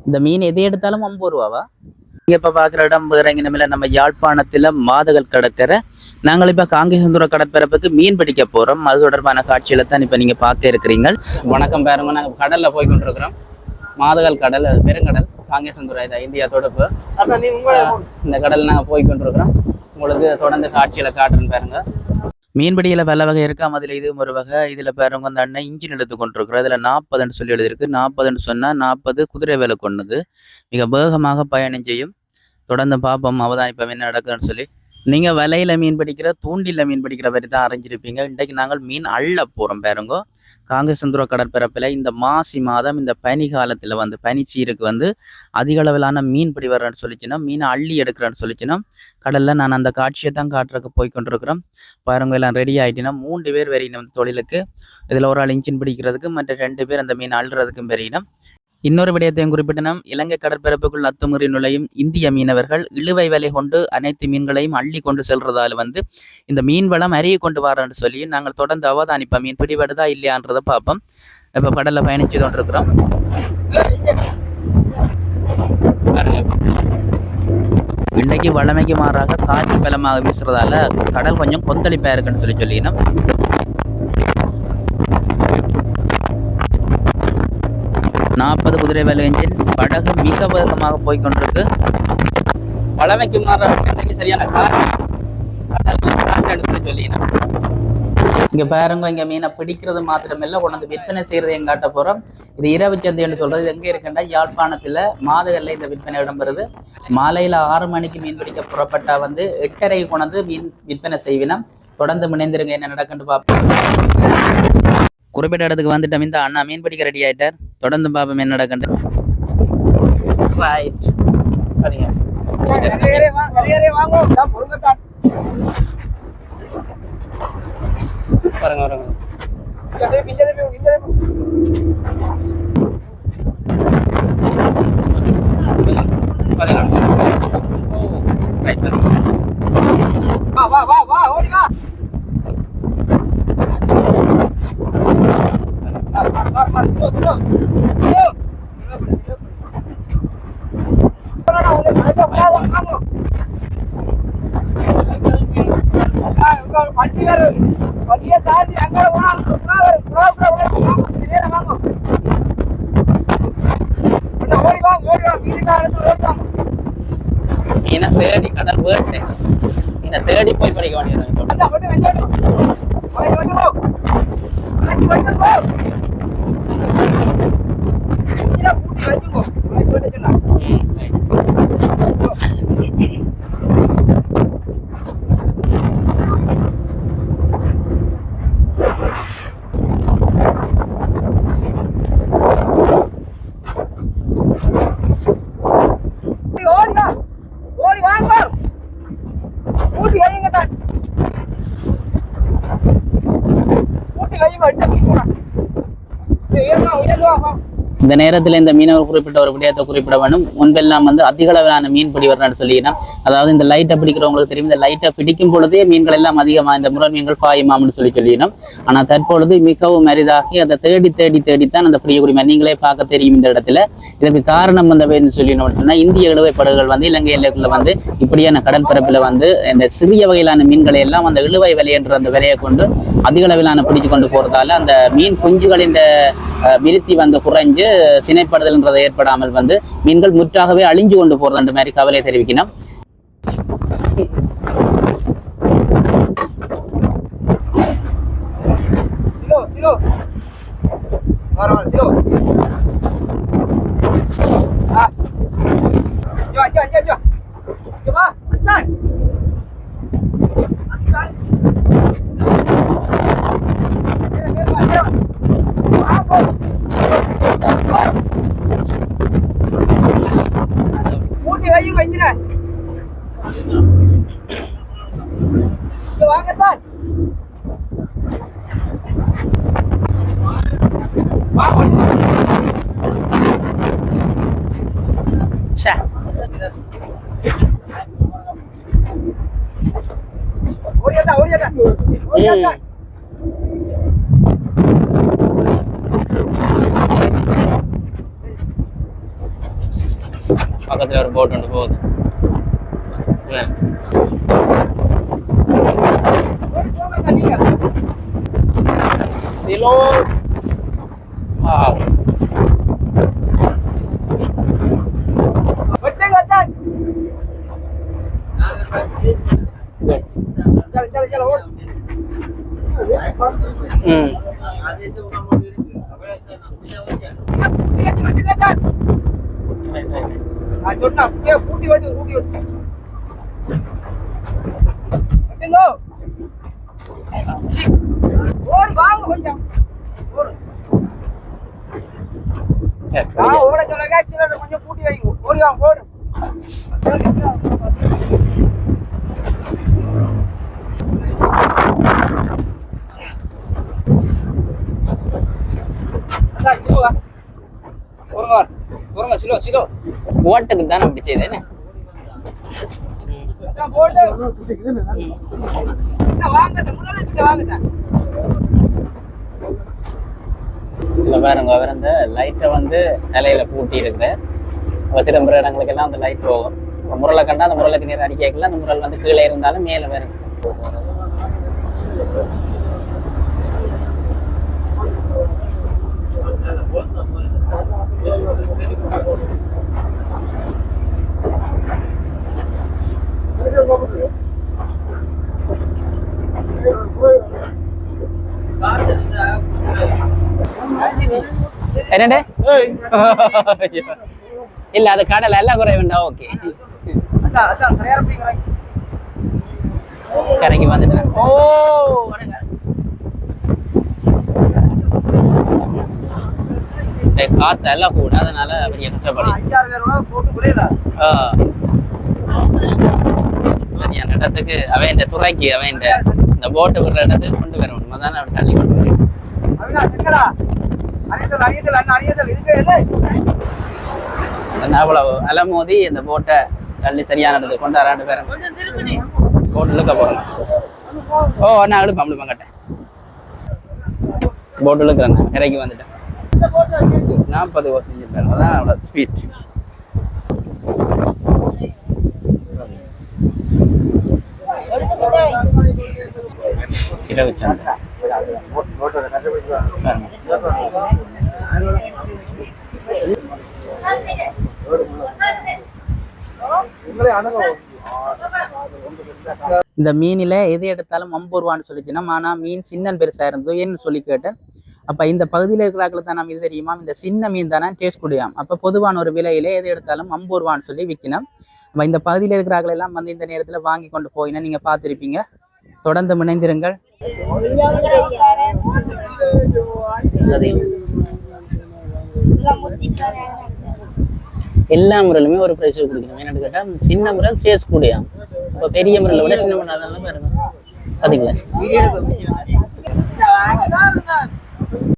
இந்த மீன் எதை எடுத்தாலும் 50 ரூபாவா? நீங்க இப்ப பாக்குற இடம் இறங்கினமில்ல நம்ம யாழ்ப்பாணத்துல மாதகள் கடற்கரை. நாங்கள் இப்ப காங்கேசந்துறை கடற்பரப்புக்கு மீன் பிடிக்க போறோம். அது தொடர்பான காட்சியில தான் இப்ப நீங்க பார்க்க இருக்கிறீங்க. வணக்கம் பாருங்க, நாங்க கடல்ல போய் கொண்டிருக்கிறோம். மாதகள் கடல், பெருங்கடல், காங்கேசந்துறை இந்தியா தொடர்பு. இந்த கடல் நாங்க போய் கொண்டிருக்கிறோம். உங்களுக்கு தொடர்ந்து காட்சியில காட்டுறேன்னு பாருங்க. மீன்பிடியில் பல வகை இருக்காம அதில் இதுவும் ஒரு வகை. இதில் பாருங்க அந்த அண்ணன் இன்ஜின் எடுத்து கொண்டிருக்கிறோம். இதில் 40 சொல்லி எழுதியிருக்கு. 40 சொன்னால் 40 குதிரை வேலை கொண்டது. மிக வேகமாக பயணம் செய்யும். தொடர்ந்து பார்ப்போம் அவதானிப்போம் என்ன நடக்குதுன்னு சொல்லி. நீங்கள் வலையில் மீன் பிடிக்கிற தூண்டில் மீன் பிடிக்கிற மாதிரி தான் அறிஞ்சிருப்பீங்க. இன்றைக்கு நாங்கள் மீன் அள்ள போகிறோம் பாருங்கோ. காங்கேசந்துறை கடற்பரப்பில் இந்த மாசி மாதம் இந்த பனி காலத்தில் வந்து பனிச்சீருக்கு வந்து அதிக அளவிலான மீன் பிடி வர்றேன்னு சொல்லிச்சுன்னா மீனை அள்ளி எடுக்கிறேன்னு சொல்லிச்சுன்னா கடலில் நான் அந்த காட்சியை தான் காட்டுறதுக்கு போய் கொண்டிருக்கிறோம். பாருங்க எல்லாம் ரெடி ஆகிட்டீங்கன்னா 3 பேர் வரையினம் தொழிலுக்கு. இதில் ஒரு ஆள் இன்ஜின் பிடிக்கிறதுக்கு மற்ற 2 பேர் அந்த மீன் அள்ளுறதுக்கும் வரையினம். இன்னொரு விடயத்தையும் குறிப்பிட்டனம், இலங்கை கடற்பரப்புக்குள் அத்துமீறி நுழையும் இந்திய மீனவர்கள் இழுவை வலை கொண்டு அனைத்து மீன்களையும் அள்ளி கொண்டு செல்றதால வந்து இந்த மீன் வளம் அருகி கொண்டு வரன்னு சொல்லி நாங்கள் தொடர்ந்து அவதானிப்போம். மீன் பிடிபடுதா இல்லையான்றதை பார்ப்போம். இப்போ கடலில் பயணிச்சு கொண்டிருக்கிறோம். இன்னைக்கு வளமைக்கு மாறாக காற்று பலமாக வீசுறதால கடல் கொஞ்சம் கொந்தளிப்பா இருக்குன்னு சொல்லினோம். நாற்பது குதிரை வேலை என்ஜின் படகு மிக வேகமாக போய்கொண்டிருக்கு. வளமைக்கு மாறாக சரியான காற்று சொல்லினோம். இங்க பாருங்க, இங்க மீனை பிடிக்கிறது மாத்திரமில்ல கொண்டு விற்பனை செய்யறது எங்க காட்ட போறோம். இது இரவு சந்தைன்னு சொல்றது எங்க இருக்குன்னா யாழ்ப்பாணத்துல மாதகல்ல இந்த விற்பனை இடம்பெறுது. மாலையில 6 மணிக்கு மீன் பிடிக்க புறப்பட்டா வந்து 8:30 கொண்டு மீன் விற்பனை செய்வினோம். தொடர்ந்து முனைந்திருங்க, என்ன நடக்குன்னு பார்ப்போம். குறிப்பிட்ட இடத்துக்கு வந்துட்டோம். இந்த அண்ணா மீன் பிடிக்க ரெடி ஆயிட்டார். தொடர்ந்து பார்ப்போம் என்ன நடக்குன்னு. பாருங்க மீனை தேடி கடல் போயிட்டு மீனை தேடி போய் படிக்க வேண்டியது. இந்த நேரத்தில் இந்த மீனவர் குறிப்பிட்ட ஒரு விடயத்தை குறிப்பிட வேண்டும். முன்பெல்லாம் வந்து அதிக அளவிலான மீன் பிடி வரணும்னு சொல்லினா, அதாவது இந்த லைட்டை பிடிக்கிறவங்களுக்கு தெரியும், இந்த லைட்டை பிடிக்கும் பொழுதே மீன்கள் எல்லாம் அதிகமாக இந்த முறை மீன்கள் பாயுமாம்னு சொல்லினோம். ஆனால் தற்பொழுது மிகவும் அரிதாகி அதை தேடித்தான் அந்த பிடிக்கக்கூடிய நீங்களே பார்க்க தெரியும் இந்த இடத்துல. இதற்கு காரணம் வந்து சொல்லினோம் சொன்னா, இந்திய இழுவை படகுகள் வந்து இலங்கை எல்லைக்குள்ள வந்து இப்படியான கடற்பரப்பில் வந்து இந்த சிறிய வகையிலான மீன்களை எல்லாம் அந்த இழுவை வலை என்ற அந்த விலையை கொண்டு அதிக அளவிலான பிடிச்சு கொண்டு போறதால அந்த மீன் குஞ்சுகளின் விருத்தி வந்து குறைஞ்சு சினைப்படுதல்ன்றது ஏற்படாமல் வந்து மீன்கள் முற்றாகவே அழிஞ்சு கொண்டு போறது அந்த மாதிரி கவலை தெரிவிக்கணும். பக்கத்துல ஒரு போட் ஒன்று போகுது. சிலோ ஓடி வாங்க கொஞ்சம் ஓட சொல்லுங்க சிலர் கொஞ்சம் கூட்டி வைங்க ஓடி வாங்க ஓடு ஓட்டுக்கு தானே அப்படி செய்யுது இல்ல பாருங்க, அவர் அந்த லைட்டை வந்து தலையில பூட்டி இருக்கிற திரும்புற இடங்களுக்கு எல்லாம் அந்த லைட் போகும். முரலை கண்டா அந்த முரலுக்கு நேரம் அடிக்கல, அந்த முரல் வந்து கீழே இருந்தாலும் மேல வரும். என்னண்டே இல்ல அது கடல எல்லாம் குறை வேண்டாம். ஓகே கரைக்கு வந்துட்டேன். ஓ காத்து எல்லாம் கூட அதனால அப்படியே கஷ்டப்படும். சரியான இடத்துக்கு அவன் இந்த துறைக்கு அவன் இந்த போட்டு விடுற இடத்துக்கு கொண்டு வரணும். அதானே அப்படி தள்ளி கொண்டு வரேன். அவ்வளவு அலமோதி இந்த போட்டை தள்ளி சரியான இடத்துக்கு கொண்டு வராண்டு பேரன் போட்டு இழுக்க போறேன். ஓ நான் இழுப்பேன் கட்டேன். போட்டு இழுக்கிறேன். நான் இறக்கி வந்துட்டேன். 40 வருஷம் பேர் அதான் அவ்வளோ ஸ்வீட். இந்த மீனில எது எடுத்தாலும் 50 ரூபான்னு சொல்லிச்சுன்னா, ஆனா மீன் சின்ன பெருசா இருந்தோ ஏன்னு சொல்லி கேட்டேன். அப்ப இந்த பகுதியில் இருக்கிறார்கள் தான் நம்ம இது தெரியுமா, இந்த சின்ன மீன் தானே டேஸ்ட் குடியாம். அப்ப பொதுவான ஒரு விலையில எது எடுத்தாலும் 50 ரூபான்னு சொல்லி விற்கணும். அப்ப இந்த பகுதியில் இருக்கிறார்கள் எல்லாம் வந்து இந்த நேரத்துல வாங்கி கொண்டு போயினா நீங்க பார்த்திருப்பீங்க. தொடர்ந்து இணைந்திருங்கள். எல்லா முறையிலுமே ஒரு பிரைஸ் கொடுக்கணும். என்னன்னு கேட்டா சின்ன முறை டேஸ்ட் கூடியாம். இப்ப பெரிய முறையில விட சின்ன முறை அதெல்லாம் பாருங்க பாத்தீங்களா.